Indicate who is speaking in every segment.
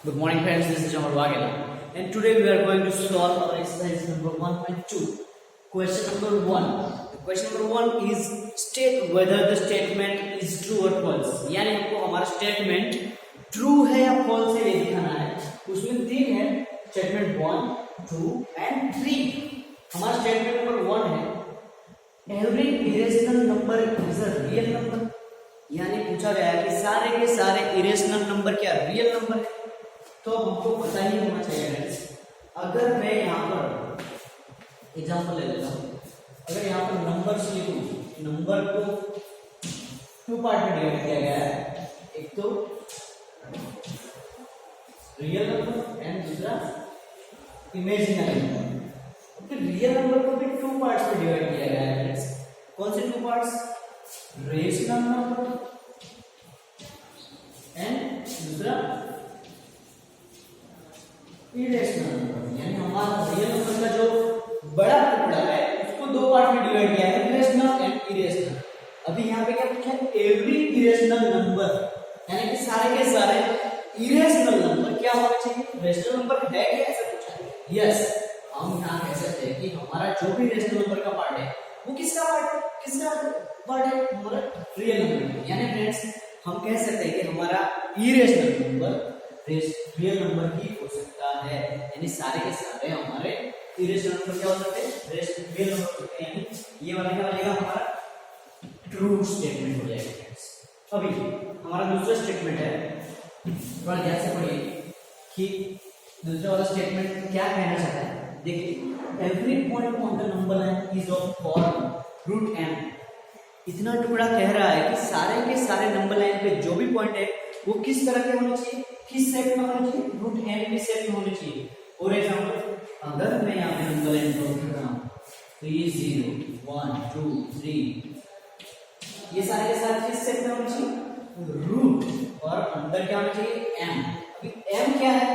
Speaker 1: Good morning friends, this is Jamal Wagela and today we are going to solve our exercise number 1.2. Question number 1. The question number 1 is state whether the statement is true or false. यानी हमको हमारा statement true है या false है ये दिखाना है. उसमें तीन है स्टेटमेंट 1, 2 एंड 3. हमारा स्टेटमेंट नंबर 1 है every irrational number is a real number. यानी पूछा गया है कि सारे के सारे इरेशनल नंबर क्या रियल नंबर है. तो हमको पता ही होना चाहिए फ्रेंड्स. अगर मैं यहाँ पर एग्जांपल ले लेता हूँ, अगर यहाँ पर नंबर्स लिखूं, नंबर को टू पार्ट में डिवाइड किया गया है. एक तो रियल नंबर एंड दूसरा इमेजिनरी नंबर. फिर रियल नंबर को भी टू पार्ट्स में डिवाइड किया गया है फ्रेंड्स. कौन से two parts? Rational number and दूसरा इरेशनल नंबर. यानी हमारा रियल नंबर का जो बड़ा टुकड़ा है उसको दो पार्ट में डिवाइड किया है, रेशनल एंड इरेशनल. अभी यहाँ पे क्या पूछा है? एवरी इरेशनल नंबर, यानी कि सारे के सारे इरेशनल नंबर क्या होना चाहिए? रेशनल नंबर है क्या, ऐसा पूछा है. यस, हम यहाँ कह सकते हैं कि हमारा जो भी रेशनल नंबर का पार्ट है वो किसका पार्ट है? हमारा रियल नंबर. यानी फ्रेंड्स हम कह सकते हैं कि हमारा इरेशनल नंबर रियल नंबर ही हो सकता है. यानी सारे के सारे हमारे इरेशनल नंबर क्या हो सकते हैं? रियल नंबर हो सकते हैं. यानी ये वाला क्या हो जाएगा? हमारा ट्रू स्टेटमेंट हो जाएगा फ्रेंड्स. अभी हमारा दूसरा स्टेटमेंट है, थोड़ा ध्यान से पढ़िए कि दूसरा वाला स्टेटमेंट क्या कहना चाहता है. देखिए, every point on the number line is of form root m. इतना टुकड़ा कह रहा है कि सारे के सारे नंबर लाइन पे जो भी पॉइंट है वो किस तरह के होने चाहिए, किस शेप में होने चाहिए? रूट m के शेप में होने चाहिए. फॉर एग्जांपल, अगर मैं यहाँ पे नंबर लाइन ड्रॉ कर रहा हूँ तो ये 0, 1, 2, 3, ये सारे के सारे किस शेप में होने चाहिए? रूट. और अंदर क्या होना चाहिए? m. अभी m क्या है?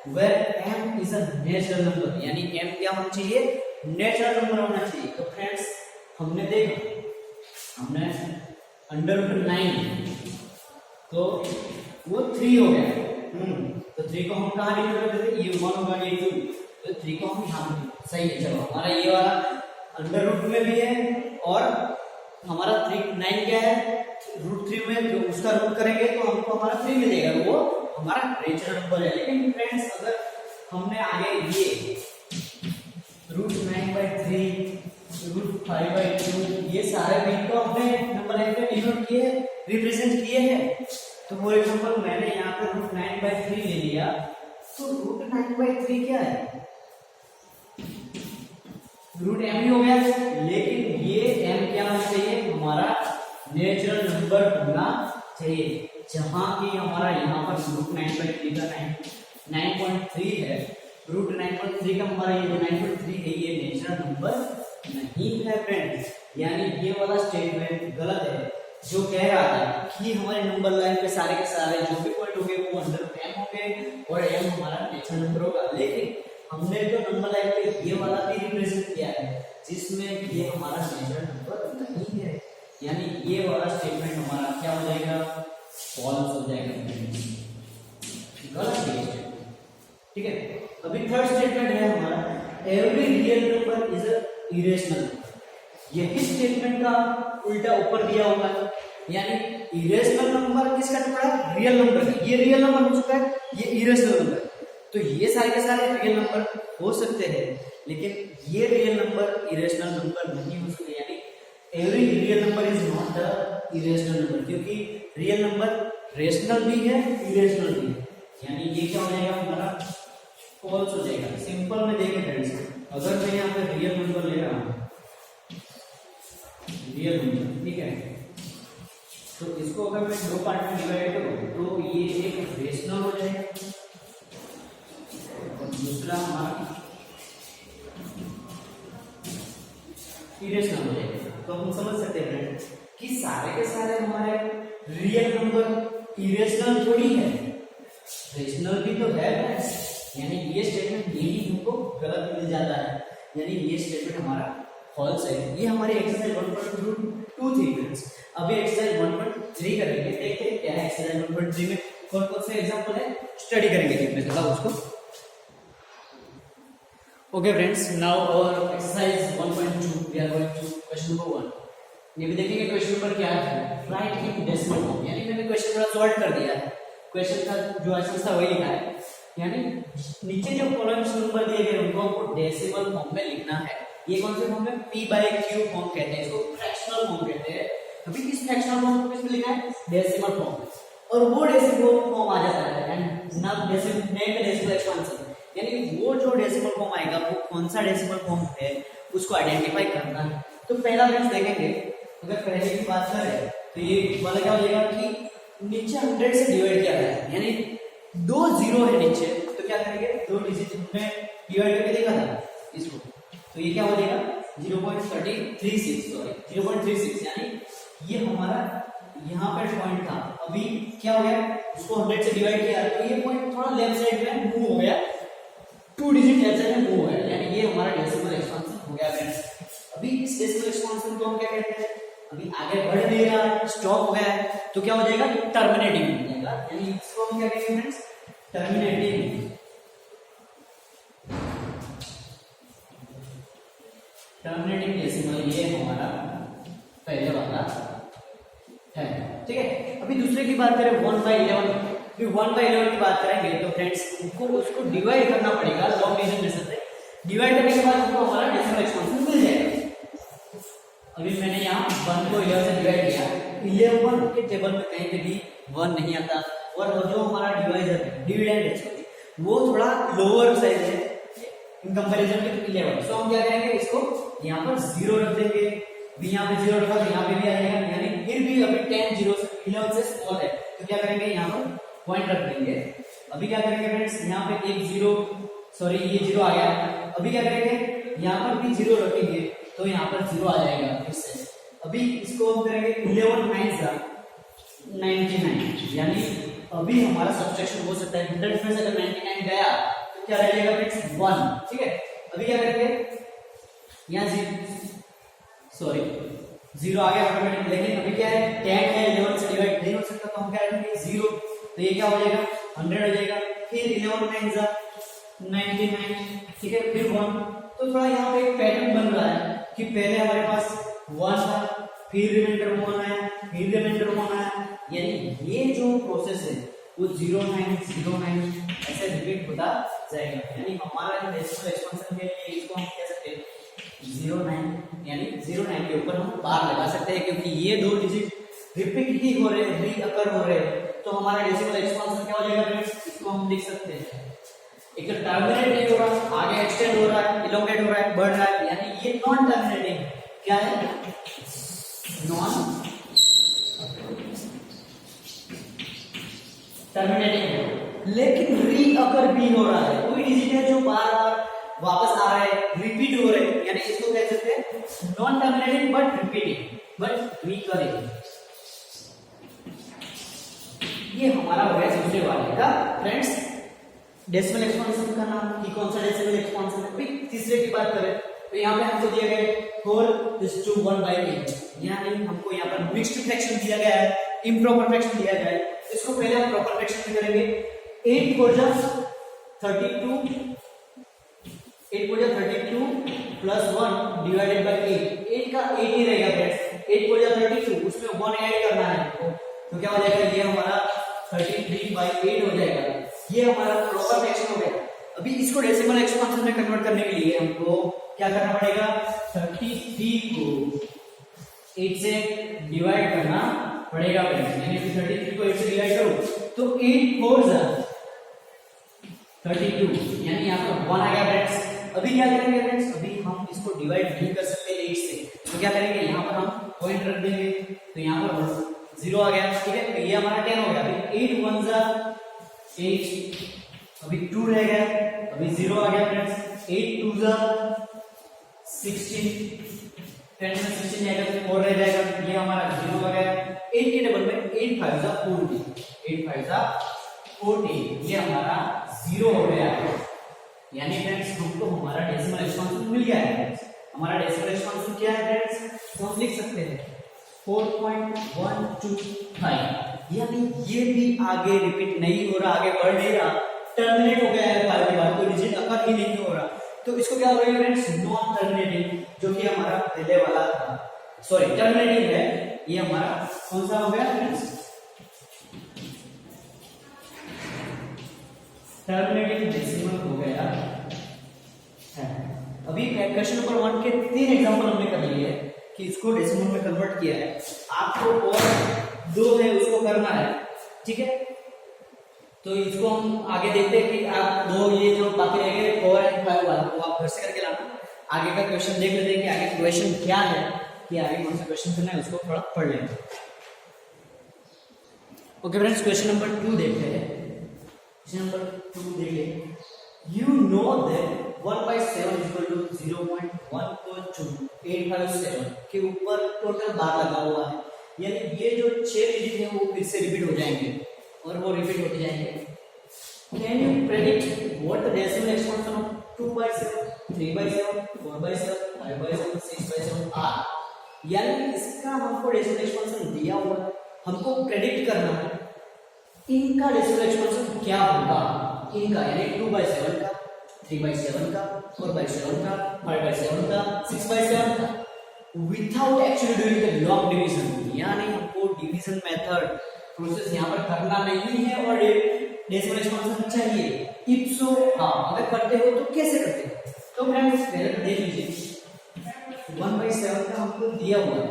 Speaker 1: Where m is a natural number. यानी m क्या होना चाहिए? नेचुरल नंबर होना चाहिए. तो फ्रेंड्स हमने देखा, हमने अंडर रूट 9 तो वो 3 हो गया. तो 3 को हम कहाँ लिख रहे थे? ये 1 होगा, ये 2. तो 3 को हम यहाँ पे, सही है. चलो, हमारा ये वाला अंडर रूट में भी है और हमारा 9 क्या है? रूट 3 में जो उसका रूट करेंगे तो हमको हमारा 3 मिलेगा, वो हमारा नेचुरल नंबर है. लेकिन फ्रेंड्स अगर हमने आगे ये रूट 9/3, रूट 5/2 ये सारे भी तो हमने नंबर लाइन पे डिनोट किए हैं, रिप्रेजेंट किए हैं. तो फॉर एग्जांपल मैंने यहाँ पे रूट 9/3 ले लिया, तो रूट 9/3 क्या है? रूट m ही हो गया. लेकिन ये m क्या होना चाहिए? हमारा नेचुरल नंबर होना चाहिए. जहां की हमारा यहाँ पर रूट 9/3 का 9.3 है, रूट 9.3 का हमारा ये 9.3 है, ये नेचुरल नंबर नहीं है फ्रेंड्स. यानी ये वाला स्टेटमेंट गलत है जो कह रहा था कि हमारे नंबर लाइन पे सारे के सारे जो भी पॉइंट होंगे वो अंडर m होंगे और m हमारा नेचुरल नंबर होगा. लेकिन हमने तो नंबर लाइन पे ये वाला भी रिप्रेजेंट किया है जिसमें ये हमारा नेचुरल नंबर नहीं है. यानी ये वाला स्टेटमेंट हमारा क्या हो जाएगा? फॉल्स हो जाएगा. गलत है. ठीक है. अभी थर्ड स्टेटमेंट है हमारा every real number is a irrational. यही स्टेटमेंट का उल्टा ऊपर दिया हुआ है. यानी इरेशनल नंबर किसका टुकड़ा है? रियल नंबर का. ये रियल नंबर हो चुका है, ये इरेशनल नंबर. तो ये सारे के सारे रियल नंबर हो सकते हैं, लेकिन ये रियल नंबर इरेशनल नंबर नहीं हो सकते. यानी every real number is not the irrational number, क्योंकि रियल नंबर रेशनल भी है, इरेशनल भी है. यानी ये क्या हो जाएगा? हमारा फॉल्स हो जाएगा. सिंपल में देखें फ्रेंड्स, अगर मैं यहाँ पे रियल नंबर ले रहा हूँ, रियल नंबर, ठीक है, तो इसको अगर मैं दो पार्ट में डिवाइड करूँ तो ये एक रेशनल हो जाएगा और दूसरा हमारा इरेशनल हो जाएगा. तो हम समझ सकते हैं फ्रेंड्स कि सारे के सारे हमारे रियल नंबर इरेशनल थोड़ी है, रेशनल भी तो है फ्रेंड्स. यानी ये स्टेटमेंट यही हमको गलत मिल जाता है. यानी ये स्टेटमेंट हमारा फॉल्स है. ये हमारी एक्सरसाइज 1.2 थी फ्रेंड्स. अभी एक्सरसाइज 1.3 करेंगे. देखते हैं क्या है एक्सरसाइज 1.3 में. कौन कौन से एग्जाम्पल है स्टडी करेंगे इसमें थोड़ा उसको। ओके फ्रेंड्स, नाउ और exercise 1.2 we are going to question number 1। ये भी देखेंगे क्वेश्चन नंबर क्या है, राइट इन डेसिमल फॉर्म, यानी मैंने क्वेश्चन थोड़ा सॉल्व कर दिया है, क्वेश्चन का जो आंसर था वही लिखा है, यानी नीचे जो कॉलम्स नंबर दिए गए उनको हमको डेसिमल फॉर्म में लिखना है। ये कौन से फॉर्म में, p/q फॉर्म कहते हैं, इसको फ्रैक्शनल फॉर्म कहते हैं। अभी इस फ्रैक्शनल फॉर्म को किसमें लिखा है, डेसिमल फॉर्म में, और वो डेसिमल फॉर्म आ जाता है एंड नाउ डेसिमल एक्सपांशन, यानी वो जो डेसिमल फॉर्म आएगा वो कौन सा डेसिमल फॉर्म है उसको आइडेंटिफाई करना है। तो पहला फ्रेंड्स देखेंगे, अगर पहले की बात करें तो ये वाला क्या हो जाएगा कि नीचे 100 से डिवाइड किया गया है, यानी 2 जीरो है नीचे, तो क्या करेंगे 2 डिजिट में डिवाइड करके देखा था इसको, तो ये क्या हो जाएगा 0.36, सॉरी 0.36, यानी ये हमारा यहाँ पे पॉइंट था, अभी क्या हो गया उसको 100 से डिवाइड किया तो ये पॉइंट थोड़ा लेफ्ट साइड में मूव हो गया, 2 डिजिट लेफ्ट साइड में मूव हो गया, यानी ये हमारा डेसिमल एक्सपांशन हो गया फ्रेंड्स। अभी इस डेसिमल एक्सपांशन को हम क्या कहते हैं, अभी आगे बढ़ नहीं रहा, स्टॉप हो गया है, तो क्या हो जाएगा टर्मिनेटिंग हो जाएगा, यानी इसको हम क्या कहेंगे फ्रेंड्स, टर्मिनेटिंग। टर्मिनेटिंग डेसिमल ये हमारा पहले वाला है, ठीक है। अभी दूसरे की बात करें 1/11, फिर 1/11 की बात करेंगे तो फ्रेंड्स उसको डिवाइड करना पड़ेगा, लॉन्ग डिवीजन मेथड से डिवाइड करने के बाद हमको हमारा डेसिमल एक्सपांशन मिल जाएगा। अभी मैंने यहाँ 1 को 11 से डिवाइड किया, 11 के टेबल में कहीं पे भी 1 नहीं आता, और जो हमारा डिविडेंड है वो थोड़ा लोअर साइज है इन कंपैरिजन विद 11, सो हम क्या करेंगे इसको यहाँ पर 0 रख देंगे, भी यहाँ पे 0 रखा तो यहाँ पे भी आ जाएगा, यानी फिर भी अभी 10 0 से 11 से स्मॉल है, तो क्या करेंगे यहाँ पर पॉइंट रख देंगे। अभी क्या करेंगे फ्रेंड्स, यहाँ पे एक 0, सॉरी ये 0 आ गया, अभी क्या करेंगे यहाँ पर भी 0 रखेंगे तो यहाँ पर 0 आ जाएगा फिर से। अभी इसको हम करेंगे 11 9 99, यानी अभी हमारा सब्सट्रैक्शन हो सकता है 100 में से अगर 99 गया तो क्या रह जाएगा फ्रेंड्स 1, ठीक है। अभी क्या करेंगे यहाँ 0 आ गया ऑटोमेटिक, लेकिन अभी क्या है 10 है, 11 से डिवाइड नहीं हो सकता, तो हम क्या करेंगे 0, तो ये क्या हो जाएगा 100 हो जाएगा, फिर 11 9 99, ठीक है, फिर 1, तो थोड़ा यहाँ पे एक पैटर्न बन रहा है कि पहले हमारे पास 1 था, फिर रिमाइंडर 1 आया, फिर रिमाइंडर 1 आया, यानी ये जो प्रोसेस है वो 0 9 0 9 ऐसे रिपीट होता जाएगा, यानी हमारा जो डेसिमल एक्सपांशन के लिए इसको हम कह सकते हैं 0 9, यानी 0 9 के ऊपर हम बार लगा सकते हैं, क्योंकि ये 2 डिजिट रिपीट ही हो रहे हैं, रीअकर हो रहे हैं, तो हमारा डेसिमल एक्सपांशन क्या हो जाएगा फ्रेंड्स, इसको हम लिख सकते हैं एक टर्मिनेट नहीं हो रहा, आगे एक्सटेंड हो रहा है, इलोंगेट हो रहा है, बढ़ रहा है, यानी ये नॉन टर्मिनेटिंग क्या है, नॉन टर्मिनेटिंग है, लेकिन रीअकर भी हो रहा है, कोई डिजिट है जो बार बार वापस आ रहा है, रिपीट हो रहे हैं, यानी इसको कह सकते हैं non terminating but repeating but recurring. ये हमारा हो गया दूसरे वाले का फ्रेंड्स डेसिमल एक्सपांशन का नाम कि कौन सा डेसिमल एक्सपांशन है। तीसरे की बात करें तो यहाँ पे हमको दिया गया 4:1/8, यानी हमको यहाँ पर मिक्स्ड फ्रैक्शन दिया गया है, इम्प्रॉपर फ्रैक्शन दिया गया है, इसको पहले हम प्रॉपर फ्रैक्शन में करेंगे। 8 4 जा 32 प्लस 1 डिवाइडेड बाय 8 का 8 ही रहेगा फ्रेंड्स, 8 4 जा 32, उसमें 1 ऐड करना है तो क्या हो जाएगा, ये हमारा 33/8 हो जाएगा, ये हमारा प्रॉपर फ्रैक्शन हो गया। अभी इसको डेसिमल एक्सपांशन में कन्वर्ट करने के लिए हमको क्या करना पड़ेगा, 33 को 8 से डिवाइड करना पड़ेगा फ्रेंड्स, यानी 33 को 8 से डिवाइड करो तो 8 4 जा 32, यानी यहाँ पर 1 आ गया फ्रेंड्स। अभी क्या करेंगे फ्रेंड्स, अभी हम इसको डिवाइड नहीं कर सकते 8 से, तो क्या करेंगे यहाँ पर हम पॉइंट रख देंगे, तो यहाँ पर 0 आ गया, ठीक है, तो ये हमारा 10 हो गया। अभी 8 1 जा 8, अभी 2 रह गया, अभी 0 आ गया फ्रेंड्स, 8 2 जा 16, 10 में 16 जाएगा तो 4 रह जाएगा, ये हमारा 0 आ गया। 8 के टेबल में 8 5 जा 40, 8 5 जा 40, ये हमारा 0 हो गया, यानी फ्रेंड्स हमको हमारा डेसिमल एक्सपांशन मिल गया है। हमारा डेसिमल एक्सपांशन क्या है फ्रेंड्स, तो हम लिख सकते हैं 4.125, यानी ये भी आगे रिपीट नहीं हो रहा, आगे बढ़ नहीं रहा, टर्मिनेट हो गया है फाइव के बाद, तो डिजिट अकर ही नहीं हो रहा, तो इसको क्या बोलेंगे फ्रेंड्स, नॉन टर्मिनेटिंग, जो कि हमारा पहले वाला था, सॉरी टर्मिनेटिंग है, ये हमारा कौन सा हो गया फ्रेंड्स, टर्मिनेटिंग डेसिमल हो गया है। अभी क्वेश्चन नंबर 1 के 3 एग्जांपल हमने कर लिए हैं कि इसको डेसिमल में कन्वर्ट किया है, आपको और 2 है उसको करना है, ठीक है। तो इसको हम आगे देखते हैं कि आप 2 ये जो बाकी रह गए 4 और 5 वाला वो आप घर से करके लाना, आगे का क्वेश्चन देख लेते हैं कि आगे क्वेश्चन क्या है, कि आगे कौन सा क्वेश्चन करना है उसको थोड़ा पढ़ लेते हैं। ओके फ्रेंड्स, क्वेश्चन नंबर 2 देखते हैं। क्वेश्चन नंबर 2 देखिए, you know that 1/7 equal to 0.142857 के ऊपर टोटल बार लगा हुआ है, यानी ये जो 6 डिजिट है वो फिर से रिपीट हो जाएंगे और वो रिपीट होते जाएंगे। Can you predict what the decimal exponent of 2/7, 3/7, 4/7, 5/7, 6/7 are? यानी इसका हमको डेसिमल एक्सपेंशन दिया हुआ है, हमको प्रेडिक्ट करना है इनका डेसिमल एक्सपेंशन क्या होगा, इनका यानी 2/7 का, 3/7 का, 4/7 का, 5/7 का, 6/7 का, without actually doing the log division, यानी हमको डिवीजन मेथड प्रोसेस यहाँ पर करना नहीं है और डेसिमल एक्सपेंशन चाहिए। इफ सो हाँ, अगर करते हो तो कैसे करते हो, तो फ्रेंड्स पहले देख लीजिए 1/7 का हमको दिया हुआ है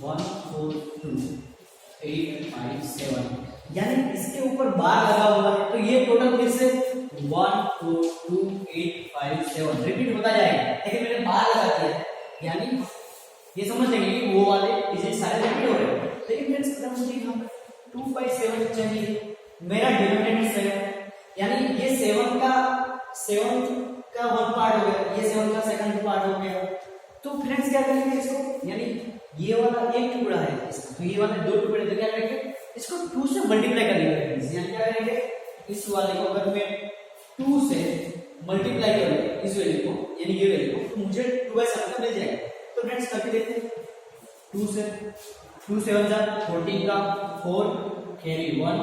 Speaker 1: 142,857, यानी इसके ऊपर बार लगा हुआ है, तो ये टोटल फिर से 142,857 रिपीट होता जाएगा, लेकिन मैंने बार लगा दिया है, यानी ये समझ लेंगे कि वो वाले डिजिट सारे रिपीट हो रहे हैं, लेकिन फ्रेंड्स पता मुझे यहाँ पर 2/7 चाहिए, मेरा डिनोमिनेटर 7 है, यानी ये 7 का 1 पार्ट हो गया, ये 7 का सेकंड पार्ट हो गया, तो फ्रेंड्स क्या करेंगे इसको, यानी ये वाला एक टुकड़ा है इसका, तो ये वाले 2 टुकड़े, तो क्या करेंगे इसको 2 से मल्टीप्लाई करेंगे फ्रेंड्स, यानी क्या करेंगे इस वाले को अगर मैं 2 से मल्टीप्लाई करूं इस वैल्यू को, यानी ये वैल्यू को, तो मुझे 2/7 का मिल जाएगा। तो फ्रेंड्स करके देखते हैं, 2 से 2 7 जा 14 का 4 कैरी 1,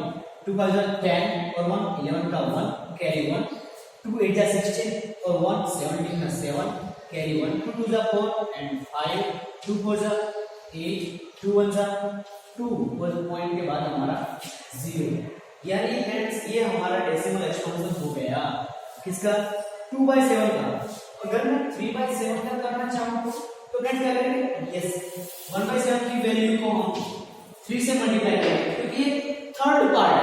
Speaker 1: 2 5 जा 10 और 1 11 का 1 कैरी 1, 2 8 जा 16 और 1 17 का 7 कैरी 1, 2 2 जा 4 एंड 5, 2 4 जा 8, 2 1 जा 2, पॉइंट के बाद हमारा 0, यानी फ्रेंड्स ये हमारा डेसिमल एक्सपेंशन हो गया किसका, 2/7 का। अगर मैं 3/7 का करना चाहूँ तो फ्रेंड्स क्या करेंगे, यस 1/7 की वैल्यू को हम 3 से मल्टीप्लाई करेंगे, क्योंकि ये थर्ड पार्ट है,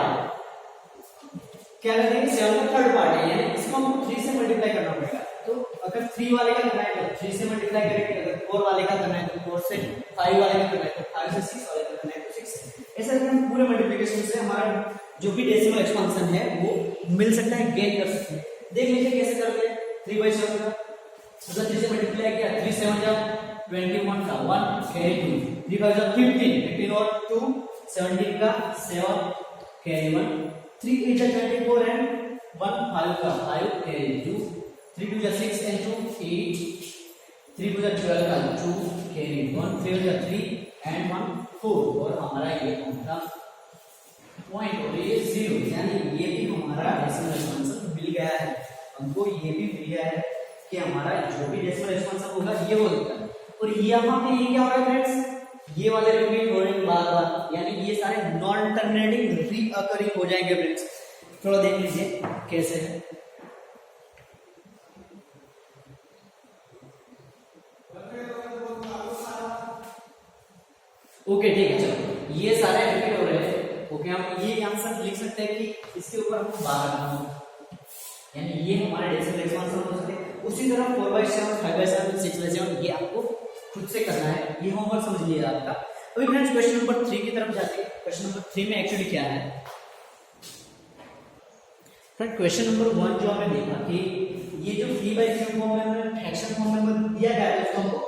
Speaker 1: क्या करेंगे 7 का थर्ड पार्ट है, यानी इसको हमको 3 से मल्टीप्लाई करना पड़ेगा। तो अगर 3 वाले का करना है तो 3 से मल्टीप्लाई करेंगे, अगर 4 वाले का करना है तो 4 से, 5 वाले का करना है तो 5 से, 6 वाले का करना है तो 6 से, ऐसा करके हम पूरे मल्टीप्लिकेशन से हमारा जो भी डेसिमल एक्सपेंशन है वो मिल सकता है, गेन कर सकते हैं। देख लीजिए कैसे करते हैं, 3/7 का अगर 3 से मल्टीप्लाई किया, 3 7 जा 21 का 1 कैरी 2, 3 5 जा 15 और 2 17 का 7 कैरी 1, 3 8 जा 24 एंड 1 5 का 5 कैरी 2, 3 2 जा 6 and 2 8, 3 2 जा 12 का 2 कैरी 1, 3 जा 3 and 1 4, और हमारा ये होगा पॉइंट और ये 0, यानी ये भी हमारा डेसिमल एक्सपेंशन मिल गया है, हमको ये भी मिल गया है कि हमारा जो भी डेसिमल एक्सपेंशन होगा ये होगा। और यहाँ पे ये क्या हो रहा है फ्रेंड्स, ये वाले रिपीट हो रहे हैं बार-बार, यानी ये सारे नॉन टर्मिनेटिंग रीअकरिंग हो जाएंगे फ्रेंड्स। थोड़ा देख लीजिए कैसे है, ओके ठीक है, चलो ये सारे रिपीट हो रहे हैं, ओके हम ये आंसर लिख सकते हैं कि इसके ऊपर हमको 12 रखना होगा, यानी ये हमारे डेसिमल एक्सपेंशन हो सकते हैं। उसी तरह 4/7, 5/7, 6/7 ये आपको खुद से करना है, ये होमवर्क समझ लीजिए आपका। अभी फ्रेंड्स क्वेश्चन नंबर 3 की तरफ जाते हैं। क्वेश्चन नंबर 3 में एक्चुअली क्या है फ्रेंड, क्वेश्चन नंबर 1 जो हमने देखा कि ये जो 3/3 फॉर्म में हमने फ्रैक्शन फॉर्म में दिया गया है उसको हमको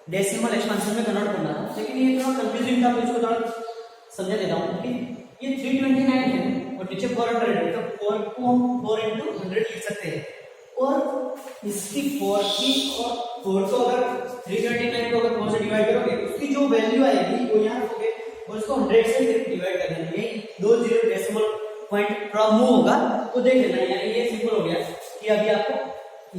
Speaker 1: डेसिमल एक्सपेंशन में कन्वर्ट करना था, लेकिन ये थोड़ा कंफ्यूजिंग था, तो इसको थोड़ा समझा देता हूँ कि ये 329 है और नीचे 400 है, तो 4 को हम 4 into 100 लिख सकते हैं, और इसकी 4 की और 4 को अगर 329 को अगर 4 से डिवाइड करोगे उसकी जो वैल्यू आएगी वो यहाँ रखोगे और उसको 100 से डिवाइड कर देना, ये 2 जीरो डेसिमल पॉइंट थोड़ा मूव होगा तो देख लेना। यानी ये सिंपल हो गया कि अभी आपको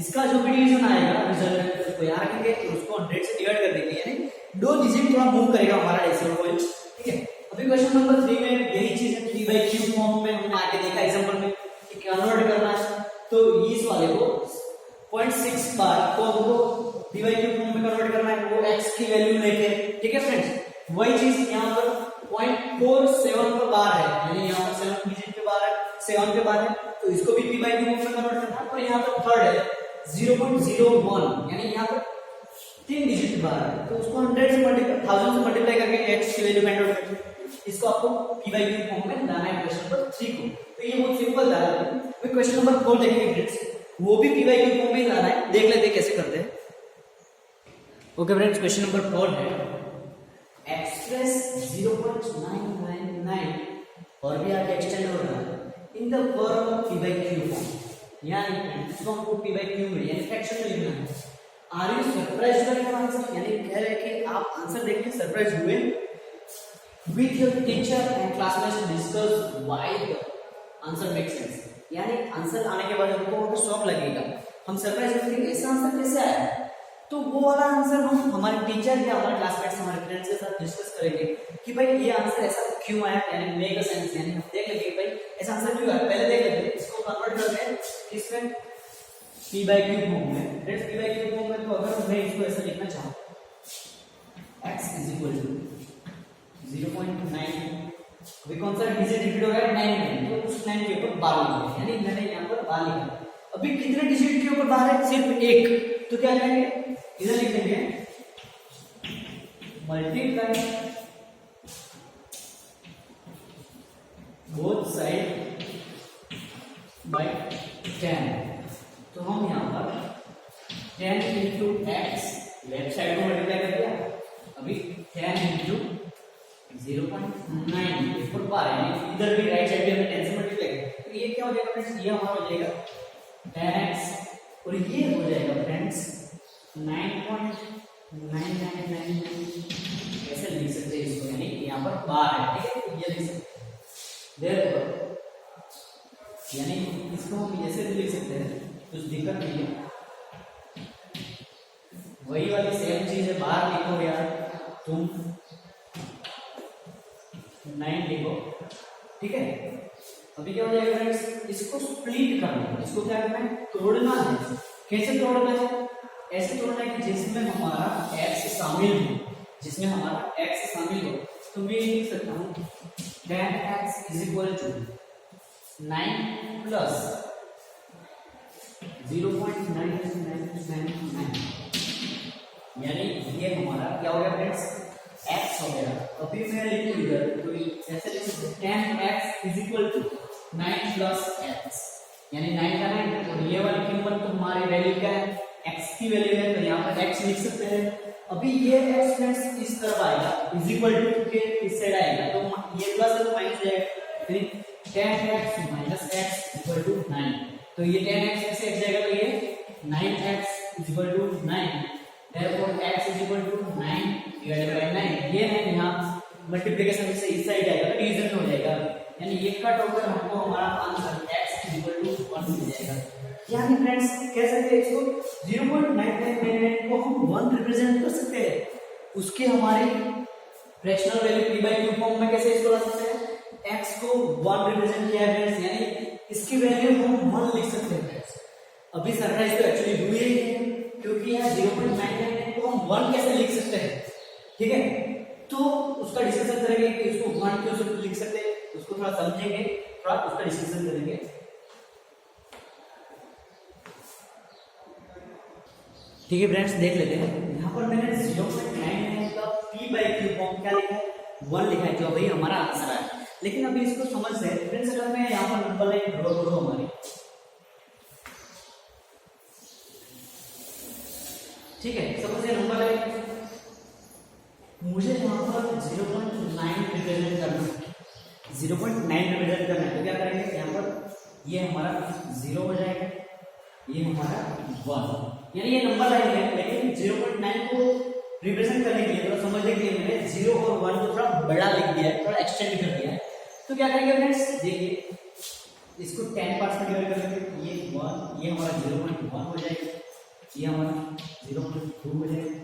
Speaker 1: इसका जो भी डिवीजन आएगा रिजल्ट उसको याद रखेंगे, तो उसको 100 से डिवाइड कर देंगे, यानी 2 डिजिट थोड़ा मूव करेगा हमारा डेसिमल पॉइंट। ठीक है, अभी क्वेश्चन नंबर 3 में यही चीज है, 3/q फॉर्म में हमने आगे देखा एग्जांपल में कि कन्वर्ट करना है, तो इस वाले को 0.6 बार को हमको 3/q फॉर्म में कन्वर्ट करना है, वो x की वैल्यू लेके। ठीक है फ्रेंड्स, वही चीज यहाँ पर 0.47 पर बार है, यानी यहाँ पर 7 डिजिट पे बार है, 7 पे बार है, तो इसको भी 3/q फॉर्म में कन्वर्ट करना है। और यहाँ पर थर्ड है 0.01, यानी यहाँ पर 3 डिजिट बार है, तो उसको 100 से मल्टीप्लाई 1000 से मल्टीप्लाई करके x की वैल्यू फाइंड आउट करके इसको आपको p/q फॉर्म में लाना है क्वेश्चन नंबर 3 को। तो ये बहुत सिंपल था। फिर क्वेश्चन नंबर 4 देखेंगे फ्रेंड्स, वो भी p/q फॉर्म में लाना है, देख लेते हैं कैसे करते हैं। ओके फ्रेंड्स, क्वेश्चन नंबर 4 है एक्सप्रेस 0.999 और भी आगे एक्सटेंड हो रहा है in the form of p/q form, यानी इसको हमको p/q में यानी फ्रैक्शन में लिखना है। Are you surprised by your answer, यानी कह रहे हैं कि आप आंसर देख के सरप्राइज हुए। With your teacher and classmates discuss why the answer makes sense, यानी आंसर आने के बाद हमको वहाँ पे शॉक लगेगा, हम सरप्राइज होंगे कि ऐसा आंसर कैसे आया। तो वो वाला आंसर हम हमारे टीचर या हमारे क्लासमेट्स हमारे फ्रेंड्स के साथ डिस्कस करेंगे कि भाई ये आंसर ऐसा क्यों आया, यानी मेक अ सेंस, यानी हम देख लेंगे कि भाई ऐसा आंसर क्यों आया। पहले देख लेते हैं, इसको कन्वर्ट करते हैं किसमें, p/q फॉर्म में। फ्रेंड्स p/q फॉर्म में तो अगर मैं इसको ऐसा लिखना चाहूँ x = 0.9, अभी कौन सा डिजिट रिपीट हो रहा है 9, तो उस 9 के ऊपर 12 लिखा, यानी मैंने यहाँ पर 12 लिखा। अभी कितने डिजिट के ऊपर 12 है, सिर्फ एक, तो क्या करेंगे इधर लिख देंगे मल्टीप्लाई बोथ साइड बाय 10, तो हम यहाँ पर 10 into x लेफ्ट साइड को मल्टीप्लाई कर दिया, अभी 10 into 0.9 इस पर बार है, इधर भी राइट साइड पे हमें 10 से मल्टीप्लाई करें, तो ये क्या हो जाएगा फ्रेंड्स, ये हमारा हो जाएगा 10x और ये हो जाएगा फ्रेंड्स 9.9999, ऐसे लिख सकते हैं इसको, यानी यहाँ पर बार है। ठीक है, तो ये लिख सकते हैं देयरफॉर, यानी इसको हम ऐसे भी लिख सकते हैं, कुछ दिक्कत नहीं है। वही वाली सेम चीज है, बाहर लिखो यार तुम 9 लिखो। ठीक है, अभी क्या हो जाएगा फ्रेंड्स, इसको स्प्लिट करना है, इसको क्या करना है, तोड़ना है। कैसे तोड़ना है, ऐसे तोड़ना है कि जिसमें हमारा x शामिल हो, जिसमें हमारा x शामिल हो। तो मैं लिख सकता हूँ 10x = 9 प्लस 0.9999, यानी ये हमारा क्या हो गया फ्रेंड्स, x हो गया। अभी मैं लिखूं इधर, तो ऐसे लिख सकते हैं 10x = 9 प्लस x, यानी 9 का 9, और ये वाली कीमत तो हमारी वैल्यू क्या है, x की वैल्यू है, तो यहाँ पर x लिख सकते हैं। अभी ये x फ्रेंड्स इस तरफ आएगा, इक्वल टू के इस साइड आएगा, तो ये प्लस है तो माइनस जाएगा, यानी 10x - x = 9, तो ये 10x ऐसे एक जाएगा, तो ये 9x = 9, therefore x = 9 divided by 9, ये है यहाँ मल्टीप्लिकेशन से इस साइड आएगा तो डिवीजन हो जाएगा, यानी ये कट होकर हमको हमारा आंसर x = 1 मिल जाएगा। यानी फ्रेंड्स कह सकते हैं इसको 0.9999 को हम 1 रिप्रेजेंट कर सकते हैं, उसके हमारी फ्रैक्शनल वैल्यू p/q फॉर्म में कैसे इसको ला सकते हैं, x को 1 रिप्रेजेंट किया है फ्रेंड्स, यानी इसकी वैल्यू हम 1 लिख सकते हैं फ्रेंड्स। अभी सरप्राइज तो एक्चुअली हुई ही है, क्योंकि यहाँ 0.99 को हम 1 कैसे लिख सकते हैं। ठीक है, तो उसका डिस्कशन करेंगे कि इसको 1 क्यों से लिख सकते हैं, उसको थोड़ा समझेंगे, थोड़ा उसका डिस्कशन करेंगे। ठीक है फ्रेंड्स, देख लेते हैं। यहाँ पर मैंने 0.99 का p/q फॉर्म क्या लिखा है, 1 लिखा है, जो भाई हमारा आंसर है। लेकिन अभी इसको समझ से फ्रेंड्स, अगर मैं यहाँ पर नंबर लाइन ड्रॉ करूँ हमारी, ठीक है, सपोज ये नंबर लाइन मुझे यहाँ पर 0.9 रिप्रेजेंट करना है, 0.9 रिप्रेजेंट करना है, तो क्या करेंगे, यहाँ पर ये हमारा 0 हो जाएगा, ये हमारा 1, यानी ये नंबर लाइन है, लेकिन 0.9 को रिप्रेजेंट करने के लिए थोड़ा समझने के लिए मैंने 0 और 1 को थोड़ा बड़ा लिख दिया है, थोड़ा एक्सटेंड कर दिया है। तो क्या करेंगे फ्रेंड्स, देखिए इसको 10 पार्ट्स में डिवाइड करेंगे। ये 1, ये हमारा 0.1 हो जाएगा, ये हमारा 0.2 हो जाएगा,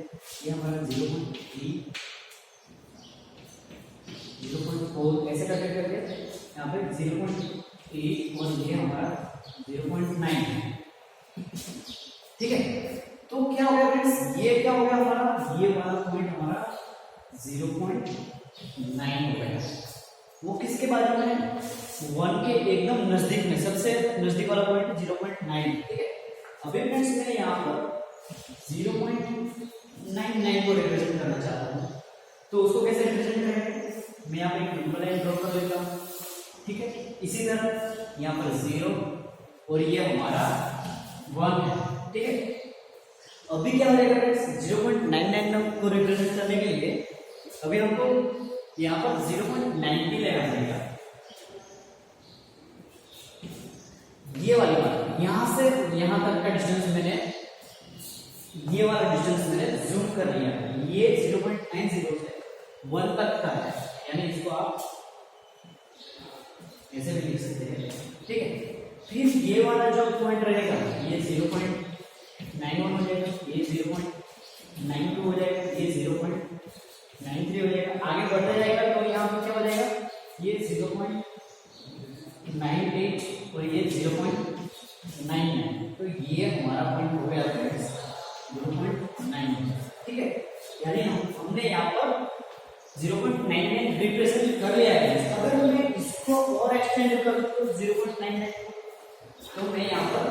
Speaker 1: ये हमारा 0.3, 0.4 ऐसे करके यहाँ पे 0.8 और ये हमारा 0.9 है। ठीक है, तो क्या हो गया फ्रेंड्स, ये क्या हो गया हमारा, ये वाला पॉइंट हमारा 0.9 हो गया। वो किसके बाजू में है, 1 के एकदम नजदीक में, सबसे नजदीक वाला पॉइंट 0.9। ठीक है, अभी फ्रेंड्स मैं यहाँ पर 0.99 को रिप्रेजेंट करना चाहता हूँ, तो उसको कैसे रिप्रेजेंट करेंगे, मैं यहाँ पे एक नंबर लाइन ड्रॉ कर लेता हूँ। ठीक है, इसी तरह यहाँ पर 0 और ये हमारा 1 है। ठीक है, अभी क्या हो जाएगा फ्रेंड्स, 0.99 को रिप्रेजेंट करने के लिए अभी हमको यहाँ पर 0.90 लेना पड़ेगा। ये वाली बात, यहां से यहां तक का डिस्टेंस मैंने, ये वाला डिस्टेंस मैंने जूम कर लिया। ये 0.90 से 1 तक का है, यानी इसको आप ऐसे भी लिख सकते हैं। ठीक है, फिर ये वाला जो पॉइंट रहेगा ये 0.91 हो जाएगा, ये 0.92 हो जाएगा, ये 0.93 हो जाएगा। आगे बढ़ता जाएगा तो यहाँ पर क्या हो जाएगा, ये 0.98 और ये 0.99। तो ये हमारा पॉइंट हो गया 0.9। ठीक है, यानी हमने यहाँ पर 0.99 रिप्रेजेंट कर लिया है। अगर मैं इसको और एक्सटेंड करूँ तो 0.99, तो मैं यहाँ पर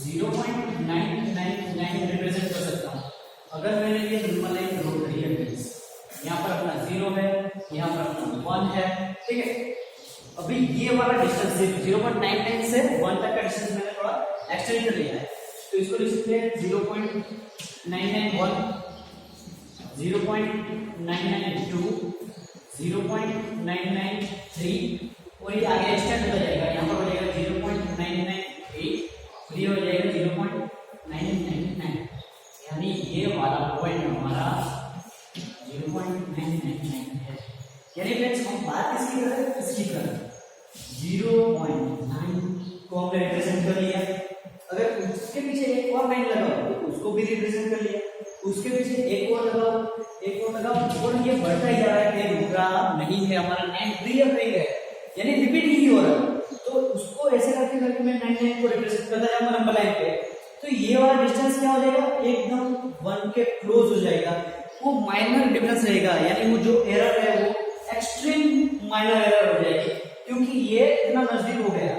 Speaker 1: 0.999 रिप्रेजेंट कर सकता हूँ। अगर मैंने ये नंबर लाइन ड्रॉ करी है, यहाँ पर अपना 0 है, यहाँ पर अपना 1 है। ठीक है, अभी ये वाला डिस्टेंस 0.99 से 1 तक का डिस्टेंस मैंने थोड़ा एक्सटेंड कर लिया है, तो इसको लिख सकते हैं 0.991, 0.992, 0.993 और ये आगे एक्सटेंड होता जाएगा। यहाँ पर हो जाएगा 0.998 और ये हो जाएगा 0.999, यानी ये वाला पॉइंट हमारा 0.999 है। यानी फ्रेंड्स हम बात किसकी कर रहे हैं, इसकी कर रहे हैं। 0.9 को हमने रिप्रेजेंट कर लिया। अगर उसके पीछे एक और लाइन लगाओ तो उसको भी रिप्रेजेंट कर लिया, उसके पीछे एक और लगाओ, एक और लगाओ, और ये बढ़ता ही जा रहा है, कहीं रुक रहा नहीं है, हमारा 9 है, यानी रिपीट ही हो रहा है। तो उसको ऐसे करके करके मैं 99 को रिप्रेजेंट करता जाऊंगा नंबर लाइन पे, तो ये वाला डिस्टेंस क्या हो जाएगा, एकदम 1 के क्लोज हो जाएगा। वो माइनर डिफरेंस रहेगा, यानी वो जो एरर है वो एक्सट्रीम माइनर एरर हो जाएगी, क्योंकि ये इतना नजदीक हो गया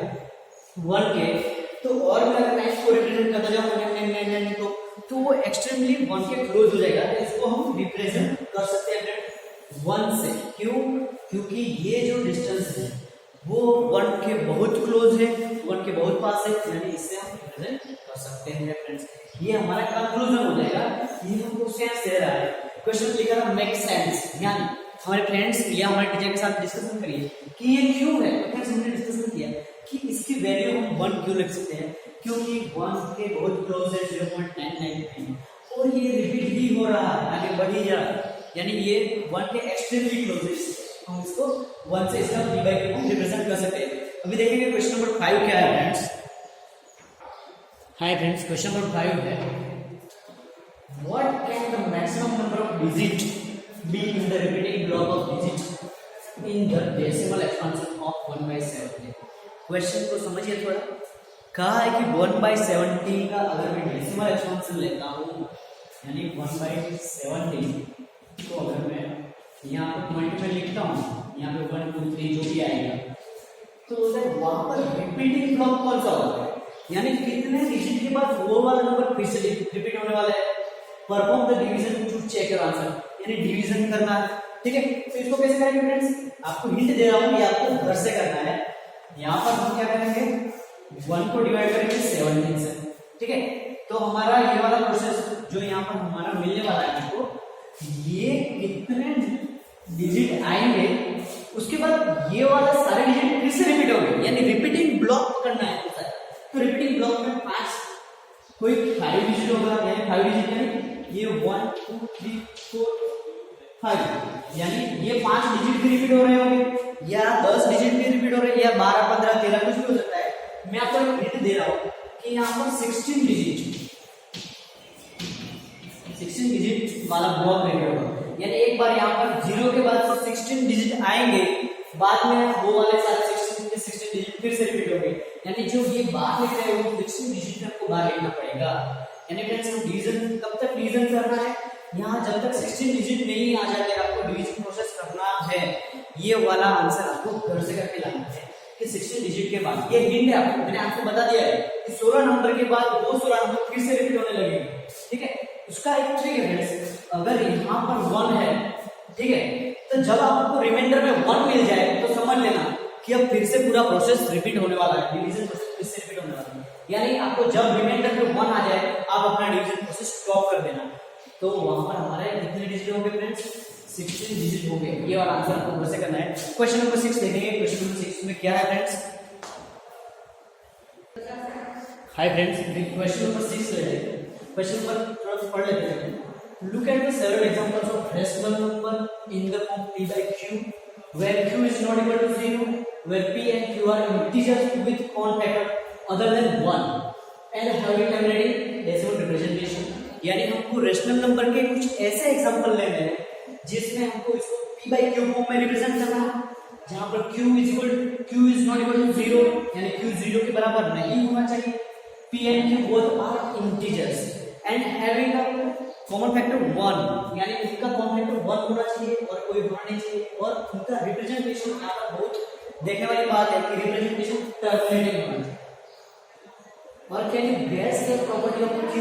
Speaker 1: 1 के। तो और मैं अगर 9 को रिप्रेजेंट करता जाऊं 999 तो वो एक्सट्रीमली 1 के क्लोज हो जाएगा। तो इसको हम रिप्रेजेंट कर सकते हैं 1 से। क्यों, क्योंकि ये जो डिस्टेंस है वो 1 के बहुत क्लोज है, 1 के बहुत पास है, यानी इससे हम रिप्रेजेंट कर सकते हैं फ्रेंड्स। ये हमारा कंक्लूजन हो जाएगा। ये हमको सेंस दे रहा है, क्वेश्चन लिखा था मेक सेंस, यानी हमारे फ्रेंड्स या हमारे टीचर के साथ डिस्कशन करिए कि ये क्यों है। तो फ्रेंड्स हमने डिस्कशन किया कि इसकी वैल्यू हम 1 क्यों लिख सकते हैं, क्योंकि 1 के बहुत क्लोज है 0.999 और ये रिपीट ही हो रहा है, आगे बढ़ ही जा रहा है, यानी ये 1 के एक्सट्रीमली क्लोज है। हम इसको 1 से इसका d/q को रिप्रेजेंट कर सकते हैं। अभी देखेंगे क्वेश्चन नंबर 5 क्या है friends. Hi friends, question number 5 है what can the maximum number of digits be in the repeating block of digits in the decimal expansion of 1/17। Question को समझिए थोड़ा। कहा है कि 1/17 का अगर मैं डेसिमल एक्सपेंशन लेता हूँ, यानी 1/17, तो अगर मैं यहाँ पर पॉइंट में लिखता हूँ, यहाँ पे 1 2 3 जो भी आएगा, तो वहां पर रिपीटिंग ब्लॉक कौन सा होगा, यानी कितने डिजिट के बाद वो वाला नंबर फिर से रिपीट होने वाला है। Perform the division to check your answer, यानी डिवीजन करना है। ठीक है, तो इसको कैसे करेंगे फ्रेंड्स, आपको हिंट दे रहा हूं, ये आपको घर से करना है। यहाँ पर हम क्या करेंगे, 1 को डिवाइड करेंगे 17 से। ठीक है, तो हमारा ये वाला प्रोसेस जो यहाँ पर हमारा मिलने वाला है आपको, ये कितने डिजिट आएंगे, उसके बाद ये वाला सारे डिजिट फिर से रिपीट होंगे, यानी रिपीटिंग ब्लॉक करना है। तो रिपीटिंग ब्लॉक में 5 कोई 5 डिजिट होगा, यानी 5 डिजिट यानी ये 1 2 3 4 5 यानी ये 5 डिजिट भी रिपीट हो रहे होंगे या 10 डिजिट भी रिपीट हो रहे हैं या 12 15 13 कुछ भी हो सकता है। मैं आपको एक हिंट दे रहा हूं कि यहाँ पर 16 डिजिट वाला ब्लॉक रेडी होगा, यानी एक बार यहाँ पर 0 के बाद 16 डिजिट आएंगे, बाद में वो वाले सारे 16 डिजिट फिर से रिपीट होंगे, यानी जो ये बात लिख रहे हो 16 डिजिट में आपको बाहर लिखना पड़ेगा। यानी फ्रेंड्स हम डिवीजन कब तक डिवीजन करना है, यहाँ जब तक 16 डिजिट नहीं आ जाते आपको डिवीजन प्रोसेस करना है। ये वाला आंसर आपको घर से करके लाना है कि 16 डिजिट के बाद, ये हिंट है आपको, मैंने आपको बता दिया है कि 16 नंबर के बाद वो 16 नंबर फिर से रिपीट होने लगेंगे, ठीक है। उसका एक ट्रिक है फ्रेंड्स, अगर यहाँ पर 1 है, ठीक है, तो जब आपको रिमाइंडर में 1 मिल जाए तो समझ लेना कि अब फिर से पूरा प्रोसेस रिपीट होने वाला है, डिवीजन प्रोसेस फिर से रिपीट होने वाला है। यानी आपको जब रिमाइंडर में 1 आ जाए आप अपना डिवीजन प्रोसेस स्टॉप कर देना। तो वहां पर हमारे कितने डिजिट होंगे फ्रेंड्स, 16 डिजिट होंगे। ये वाला आंसर आपको कैसे करना है। क्वेश्चन नंबर 6 देखेंगे। क्वेश्चन नंबर 6 में क्या है friends, hi friends, question number 6 ले लेते हैं। क्वेश्चन नंबर थोड़ा पढ़ लेते हैं। Look at the several examples of rational number in the form p by q where q is not equal to 0, where p and q are integers with common factor other than 1 and having terminating decimal representation। यानी हमको rational number के कुछ ऐसे example लेने हैं जिसमें हमको इसको p by q फॉर्म में रिप्रेजेंट करना है, जहां पर q is not equal to 0 यानी q 0 के बराबर नहीं होना चाहिए, p and q both are integers and having a common factor 1 यानी इनका common factor 1 होना चाहिए और कोई होना नहीं चाहिए, और उनका रिप्रेजेंटेशन यहाँ पर बहुत देखने वाली बात है कि रिप्रेजेंटेशन टर्मिनेटिंग होना चाहिए। और can you guess the property of q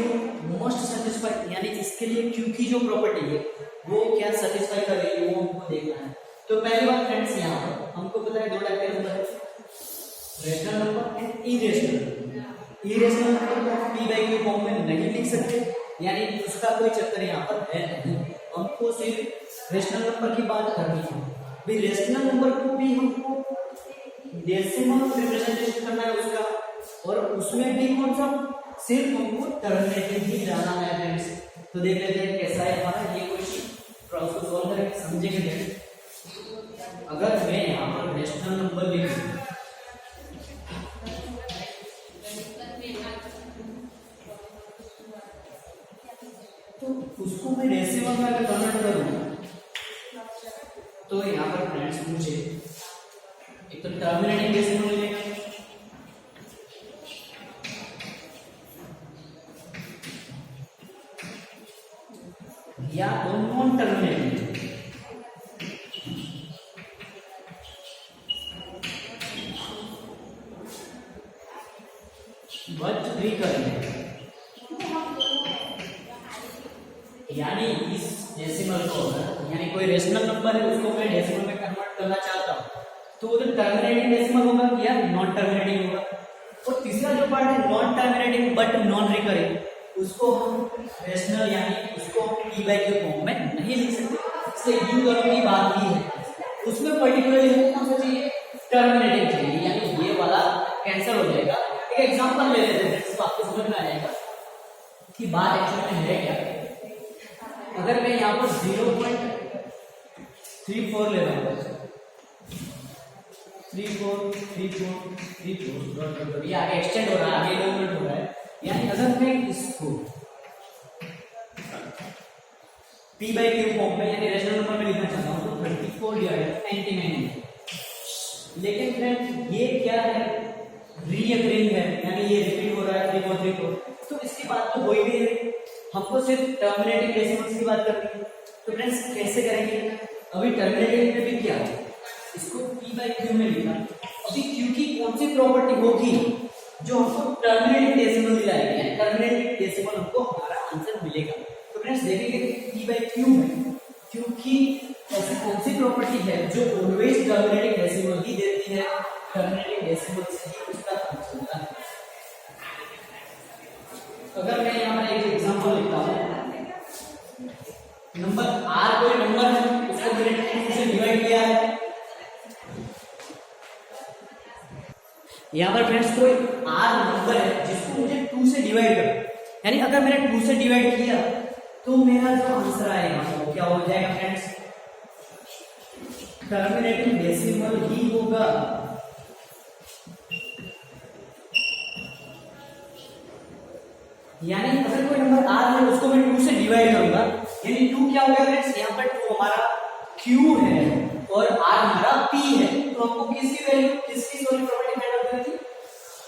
Speaker 1: must satisfy, यानी इसके लिए q की जो प्रॉपर्टी है वो क्या सैटिस्फाई कर रही है वो हमको देखना है। तो पहली बात फ्रेंड्स, यहाँ पर हमको पता है दो टाइप के नंबर है, rational number and irrational number. Irrational number को p by q फॉर्म में नहीं लिख सकते, यानी उसका कोई चक्कर यहाँ पर है नहीं, हमको सिर्फ रेशनल नंबर की बात करनी है। भाई रेशनल नंबर को भी हमको डेसिमल रिप्रेजेंटेशन करना है उसका, और उसमें भी कौन सा, सिर्फ हमको टर्मिनेटिव ही जाना है फ्रेंड्स। तो देख लेते हैं कैसा है हमारा ये क्वेश्चन, क्रॉस को सॉल्व करके समझेंगे। अगर मैं यहाँ पर रेशनल नंबर लिखूं तो उसको मैं डेसिमल में अगर कन्वर्ट करूं तो यहाँ पर फ्रेंड्स मुझे एक तो टर्मिनेटिंग डेसिमल मिलेगा या तो नॉन टर्मिनेटिंग। बट रिकरेंट, यानी इस डेसिमल को, यानी कोई रेशनल नंबर है उसको मैं डेसिमल में कन्वर्ट करना चाहता हूं तो वो टर्मिनेटिंग डेसिमल होगा या नॉन टर्मिनेटिंग होगा। और तीसरा जो पार्ट है non terminating but non recurring, उसको हम रेशनल यानी उसको p by q फॉर्म में नहीं लिख सकते, इसलिए इन दोनों की बात की है। उसमें पर्टिकुलरली हमको कौन सा चाहिए, टर्मिनेटिंग चाहिए, यानी ये वाला कैंसिल हो जाएगा। एक एग्जांपल ले लेते हैं जिसको आपको समझ में आ जाएगा कि बात एक्चुअली में है क्या। अगर मैं यहाँ पर 0.34 ले रहा हूँ, 34 ये आगे एक्सटेंड हो रहा है, आगे डेवलपमेंट हो रहा है, यानी अगर मैं इसको p by q फॉर्म में यानी रेशनल नंबर में लिखना चाहता हूँ तो 34 डिवाइडेड 99, लेकिन फ्रेंड ये क्या है, रीअकरिंग है, यानी ये रिपीट हो रहा है 3434, तो इसकी बात तो हो ही नहीं रही, हमको सिर्फ टर्मिनेटिंग डेसिमल्स की बात करनी है। तो फ्रेंड्स कैसे करेंगे, अभी टर्मिनेटिंग में भी क्या है, इसको p by q में लिखा, अभी q की कौन सी प्रॉपर्टी होगी जो हमको टर्मिनेटिंग डेसिमल दिलाएगी, टर्मिनेटिंग डेसिमल हमको हमारा आंसर मिलेगा। तो फ्रेंड्स देखेंगे p by q में q की ऐसी कौन सी प्रॉपर्टी है जो ऑलवेज टर्मिनेटिंग डेसिमल ही देती है, टर्मिनेटिंग डेसिमल से ही उसका आंसर होता है। अगर मैं यहाँ पर एक एग्जांपल लिखता हूँ, नंबर r कोई नंबर है उसको मैंने 2 से डिवाइड किया है। यहाँ पर फ्रेंड्स कोई r नंबर है जिसको मुझे 2 से डिवाइड करना, यानी अगर मैंने 2 से डिवाइड किया तो मेरा जो आंसर आएगा वो क्या हो जाएगा फ्रेंड्स, टर्मिनेटिंग डेसिमल ही होगा। यानी अगर कोई नंबर आर है उसको मैं 2 से डिवाइड करूंगा, यानी 2 क्या हो गया फ्रेंड्स, यहाँ पर 2 हमारा क्यू है और आर हमारा पी है, तो हमको किसकी वैल्यू, किसकी सॉरी प्रॉपर्टी फाइंड आउट करनी थी,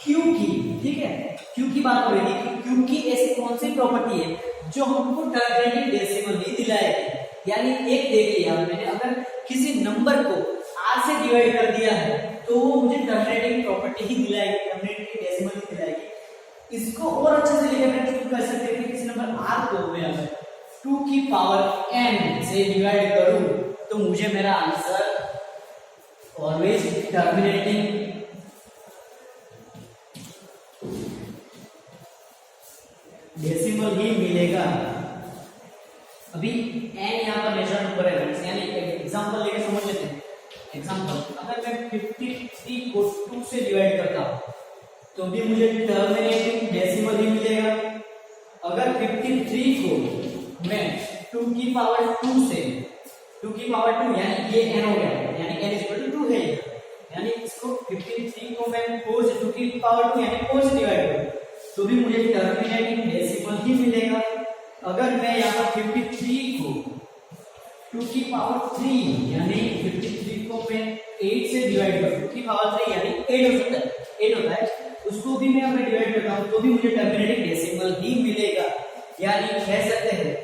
Speaker 1: क्यू की। ठीक है, क्यू की बात हो रही थी कि क्यू की ऐसी कौन सी प्रॉपर्टी है जो हमको टर्मिनेटिंग डेसिमल ही दिलाएगी। यानी एक देखिए यहाँ मैंने अगर किसी नंबर को आर से डिवाइड कर दिया है तो वो मुझे टर्मिनेटिंग प्रॉपर्टी ही दिलाएगी, टर्मिनेटिंग डेसिमल ही दिलाएगी। इसको और अच्छे से लिखा मैं कह सकते हैं कि किसी नंबर आर को मैं अगर 2 की पावर n से डिवाइड करूं तो मुझे मेरा आंसर ऑलवेज टर्मिनेटिंग डेसिमल ही मिलेगा। अभी n यहाँ पर नेचुरल नंबर है, यानी एग्जांपल लेके समझ लेते हैं। एग्जांपल, अगर मैं 53 को 2 से डिवाइड करता हूं तो भी मुझे टर्मिनेटिंग डेसिमल ही मिलेगा। अगर 53 को मैं 2 की पावर 2 से 2 की पावर 2 यानी ये n हो गया, यानी n इक्वल टू 2 है, यानी इसको 53 को मैं 4 से 2 की पावर 2 यानी 4 से डिवाइड करूं तो भी मुझे टर्मिनेटिंग डेसिमल ही मिलेगा। अगर मैं यहाँ 53 को 2 की पावर 3 यानी 53 को मैं 8 से डिवाइड करूं, 2 की पावर 3 यानी 8 हो सकता है, 8 होता है, उसको भी मैं अगर डिवाइड करता हूं तो भी मुझे टर्मिनेटिंग डेसिमल ही मिलेगा। यानी कह सकते हैं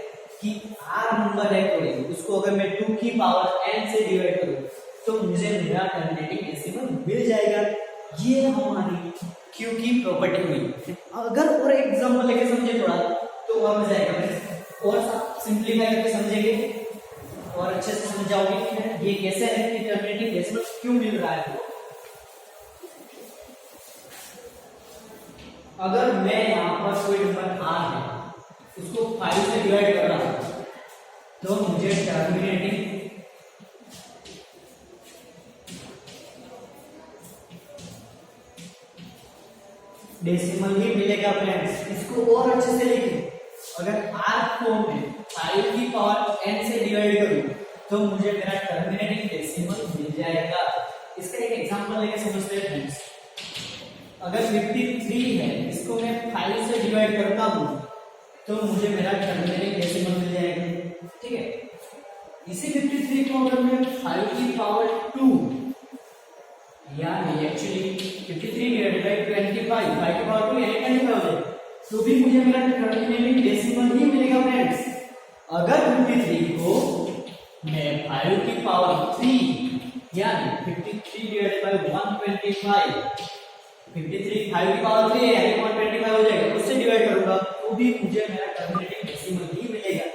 Speaker 1: कि आर नंबर है कोई, उसको अगर मैं 2 की पावर n से डिवाइड करूं तो मुझे मेरा टर्मिनेटिंग डेसिमल मिल जाएगा। ये हमारी क्यू की प्रॉपर्टी हुई। अगर और एक एग्जांपल लेके समझे थोड़ा तो और मजा आएगा, और सिंपलीफाई करके समझेंगे और अच्छे से समझ जाओगे कि ये कैसे है कि टर्मिनेटिंग डेसिमल क्यों मिल रहा है। अगर मैं यहाँ पर कोई नंबर आर है उसको 5 से डिवाइड कर रहा हूं तो मुझे टर्मिनेटिंग डेसिमल ही मिलेगा फ्रेंड्स। इसको और अच्छे से लिखें, अगर r को मैं 5 की पावर n से डिवाइड करूं तो मुझे मेरा टर्मिनेटिंग डेसिमल मिल जाएगा। इसका एक एग्जांपल लेके समझते हैं फ्रेंड्स। अगर 53 है इसको मैं 5 से डिवाइड करता हूं तो मुझे मेरा टर्मिनेटिंग डेसिमल मिल जाएगा। ठीक है, इसी 53 को अगर मैं 5 की पावर 2 यानी एक्चुअली 53 डिवाइडेड बाय 25 5 की पावर 2 यानी 25 हो जाएगा तो भी मुझे मेरा टर्मिनेटिंग डेसिमल ही मिलेगा फ्रेंड्स। अगर 53 को मैं 5 की पावर 3 यानी 53 डिवाइडेड बाय 125 53 5 की पावर 3 यानी 125 हो जाएगा, उससे डिवाइड करूंगा तो भी मुझे मेरा टर्मिनेटिंग डेसिमल ही मिलेगा।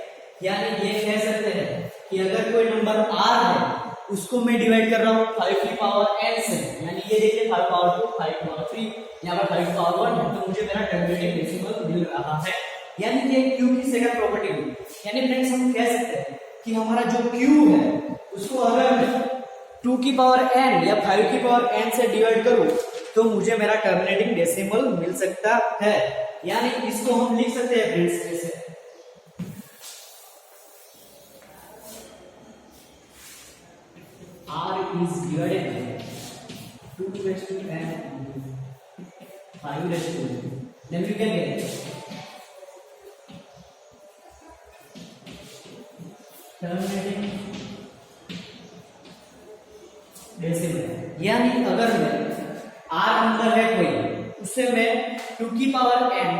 Speaker 1: यानी ये कह सकते हैं कि अगर कोई नंबर r है उसको मैं डिवाइड कर रहा हूँ 5 की पावर n से, यानी ये देखिए 5 पावर 2 5 पावर 3 यहाँ पर 5 पावर 1 है तो मुझे मेरा टर्मिनेटिंग डेसिमल मिल रहा है। यानी ये q की सेकंड प्रॉपर्टी हुई। यानी फ्रेंड्स हम कह सकते हैं कि हमारा जो q है उसको अगर मैं 2 की पावर n या 5 की पावर n से डिवाइड करूं तो मुझे मेरा टर्मिनेटिंग डेसिमल मिल सकता है। यानी इसको हम लिख सकते हैं फ्रेंड्स ऐसे, r is divided by 2 raised to n 5 raised to n, then we can get terminating decimal. यानी अगर मैं r नंबर है कोई उससे मैं 2 की पावर n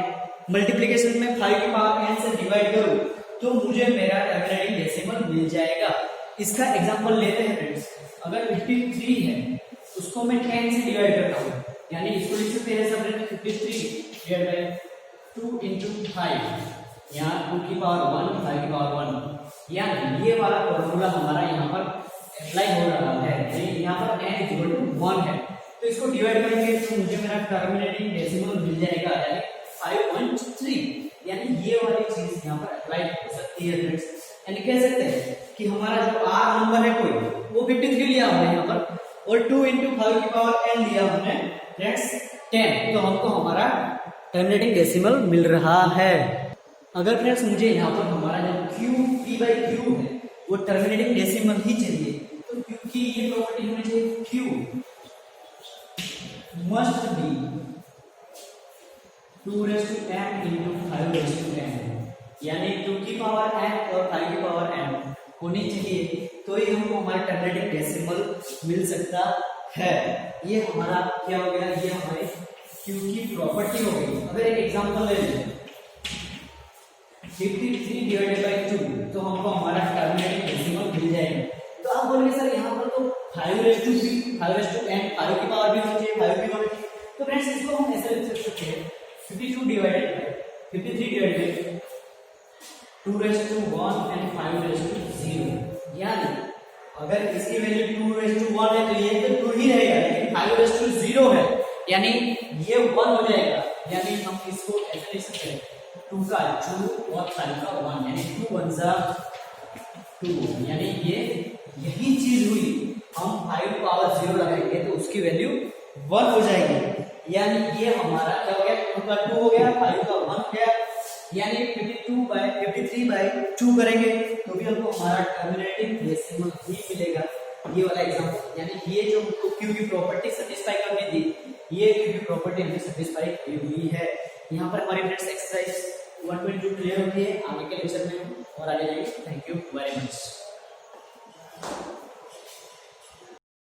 Speaker 1: मल्टीप्लिकेशन में 5 की पावर n से डिवाइड करूं तो मुझे मेरा टर्मिनेटिंग डेसिमल मिल जाएगा। इसका एग्जांपल लेते हैं फ्रेंड्स। अगर 53 है उसको मैं 10 से डिवाइड करता हूं, यानी इसको लिख सकते हैं सब 53 डिवाइड बाय 2 into 5 यहाँ 2 की पावर 1 5 की पावर 1, यानी ये वाला फॉर्मूला हमारा यहाँ पर अप्लाई हो रहा है। यानी यहाँ पर n इक्वल टू 1 है तो इसको डिवाइड करेंगे तो मुझे मेरा टर्मिनेटिंग डेसिमल मिल जाएगा, यानी 513। यानी ये वाली चीज यहाँ पर अप्लाई हो सकती है फ्रेंड्स। यानी कह सकते हैं कि हमारा जो r नंबर है कोई वो 53 लिया हमने यहाँ पर और 2 into 5 की पावर n लिया हमने फ्रेंड्स 10, तो हमको हमारा टर्मिनेटिंग डेसिमल मिल रहा है। अगर फ्रेंड्स मुझे यहाँ पर हमारा वो टर्मिनेटिंग डेसिमल ही चाहिए। तो क्योंकि ये प्रॉपर्टी होनी चाहिए q must be 2m into 5m, यानी 2 की पावर m और 5 की पावर m होनी चाहिए, तो ही हमको हमारा टर्मिनेटिंग डेसिमल मिल सकता है। ये हमारा क्या हो गया, ये हमारी q की प्रॉपर्टी हो गई। अगर एक एग्जांपल ले लें 53 डिवाइडेड बाय 2, तो हमको हमारा टर्मिनेटिंग डेसिमल मिल जाएगा। तो आप बोलेंगे सर यहाँ पर तो 5 रेज़ टू n 5 की पावर भी होनी चाहिए, 5 की पावर। तो फ्रेंड्स इसको हम ऐसे लिख सकते हैं 53 divided by 2 raise to 1 and 5 raise to 0, यानी अगर इसकी वैल्यू 2 रेज़ टू 1 है तो ये तो 2 ही रहेगा, लेकिन 5 रेज़ टू 0 है यानी ये 1 हो जाएगा। यानी हम इसको ऐसे लिख सकते हैं 2 का 2 और 5 का 1, यानी 2 1 जा 2, यानी ये यही चीज हुई। हम 5 पावर 0 लगाएंगे तो उसकी वैल्यू 1 हो जाएगी, यानी ये हमारा क्या हो गया, 2 का 2 हो गया, 5 का 1 हो गया, यानी 53 बाय 2 करेंगे तो भी हमको हमारा टर्मिनेटिंग डेसिमल ही मिलेगा। ये वाला एग्जांपल, यानी ये जो हमको क्यू की प्रॉपर्टी सेटिस्फाई करनी थी, ये क्यू की प्रॉपर्टी हमें सेटिस्फाई की हुई है। यहाँ पर हमारी फ्रेंड्स एक्सरसाइज 1.2 क्लियर होती है। आगे के लेक्चर में और आगे जाएंगे। Thank you very much.